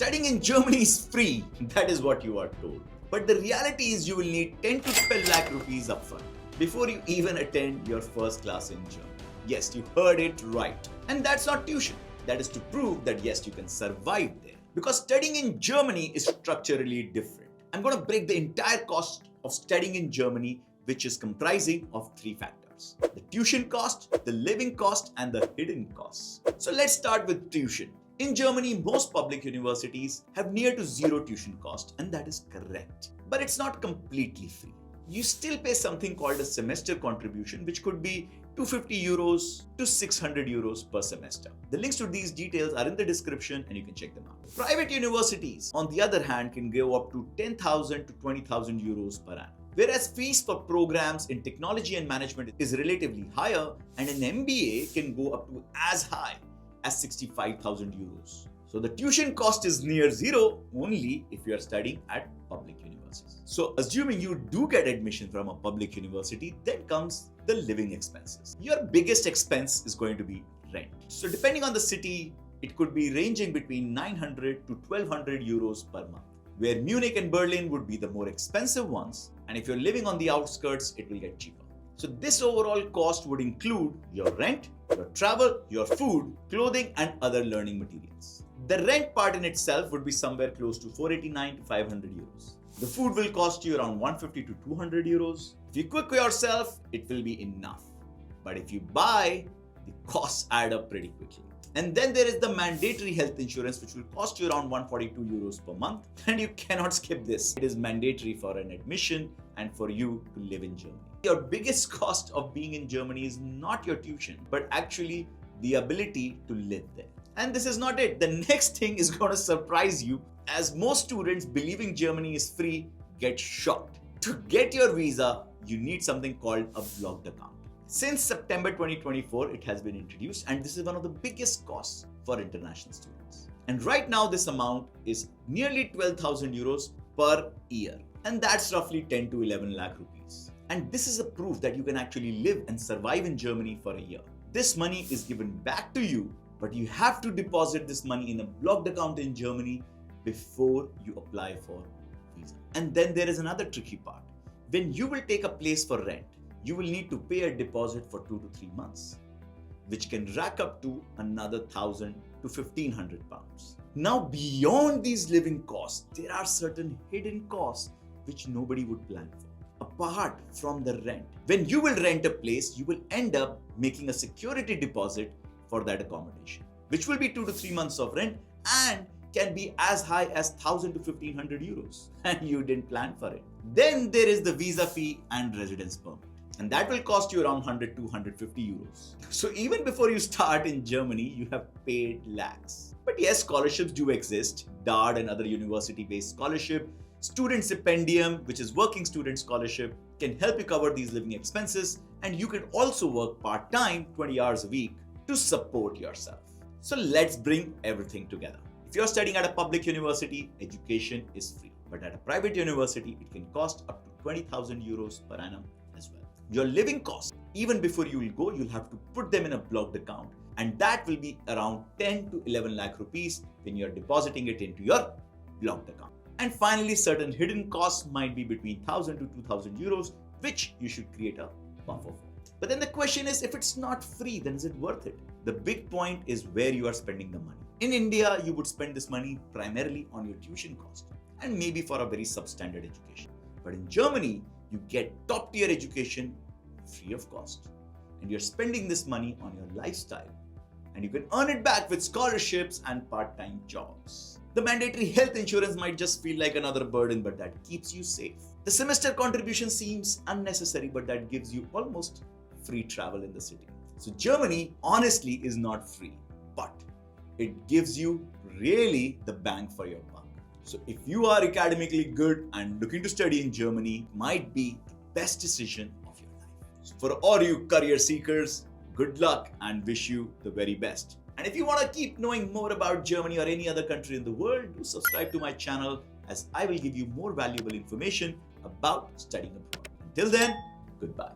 Studying in Germany is free, that is what you are told. But the reality is you will need 10 to 12 lakh rupees upfront before you even attend your first class in Germany. Yes, you heard it right. And that's not tuition. That is to prove that yes, you can survive there. Because studying in Germany is structurally different. I'm going to break the entire cost of studying in Germany, which is comprising of three factors: the tuition cost, the living cost, and the hidden costs. So let's start with tuition. In Germany, most public universities have near to zero tuition cost, and that is correct. But it's not completely free. You still pay something called a semester contribution, which could be 250 euros to 600 euros per semester. The links to these details are in the description and you can check them out. Private universities, on the other hand, can go up to 10,000 to 20,000 euros per annum. Whereas fees for programs in technology and management is relatively higher, and an MBA can go up to as high as 65,000 euros. So the tuition cost is near zero only if you are studying at public universities. So assuming you do get admission from a public university, then comes the living expenses. Your biggest expense is going to be rent. So depending on the city, it could be ranging between 900 to 1200 euros per month, where Munich and Berlin would be the more expensive ones. And if you're living on the outskirts, it will get cheaper. So this overall cost would include your rent, your travel, your food, clothing, and other learning materials. The rent part in itself would be somewhere close to 489 to 500 euros. The food will cost you around 150 to 200 euros. If you cook yourself, it will be enough. But if you buy, the costs add up pretty quickly. And then there is the mandatory health insurance, which will cost you around 142 euros per month. And you cannot skip this. It is mandatory for an admission and for you to live in Germany. Your biggest cost of being in Germany is not your tuition, but actually the ability to live there. And this is not it. The next thing is going to surprise you, as most students believing Germany is free get shocked. To get your visa, you need something called a blocked account. Since September 2024, it has been introduced, and this is one of the biggest costs for international students. And right now, this amount is nearly 12,000 euros per year. And that's roughly 10 to 11 lakh rupees. And this is a proof that you can actually live and survive in Germany for a year. This money is given back to you, but you have to deposit this money in a blocked account in Germany before you apply for visa. And then there is another tricky part. When you will take a place for rent, you will need to pay a deposit for 2 to 3 months, which can rack up to another 1,000 to 1,500 pounds. Now, beyond these living costs, there are certain hidden costs which nobody would plan for. Apart from the rent, when you will rent a place, you will end up making a security deposit for that accommodation, which will be 2 to 3 months of rent and can be as high as 1,000 to 1,500 euros, and you didn't plan for it. Then there is the visa fee and residence permit, and that will cost you around 100 to 150 euros. So even before you start in Germany, you have paid lakhs. But yes, scholarships do exist. DARD and other university-based scholarship, student stipendium, which is working student scholarship, can help you cover these living expenses, and you can also work part-time 20 hours a week to support yourself. So let's bring everything together. If you're studying at a public university, education is free. But at a private university, it can cost up to 20,000 euros per annum as well. Your living costs, even before you will go, you'll have to put them in a blocked account. And that will be around 10 to 11 lakh rupees when you're depositing it into your blocked account. And finally, certain hidden costs might be between 1,000 to 2,000 euros, which you should create a buffer for. But then the question is, if it's not free, then is it worth it? The big point is where you are spending the money. In India, you would spend this money primarily on your tuition cost and maybe for a very substandard education. But in Germany, you get top tier education free of cost. And you're spending this money on your lifestyle. And you can earn it back with scholarships and part-time jobs. The mandatory health insurance might just feel like another burden, but that keeps you safe. The semester contribution seems unnecessary, but that gives you almost free travel in the city. So Germany honestly is not free, but it gives you really the bang for your buck. So if you are academically good and looking to study in Germany, might be the best decision of your life. So for all you career seekers, good luck and wish you the very best. And if you want to keep knowing more about Germany or any other country in the world, do subscribe to my channel, as I will give you more valuable information about studying abroad. Until then, goodbye.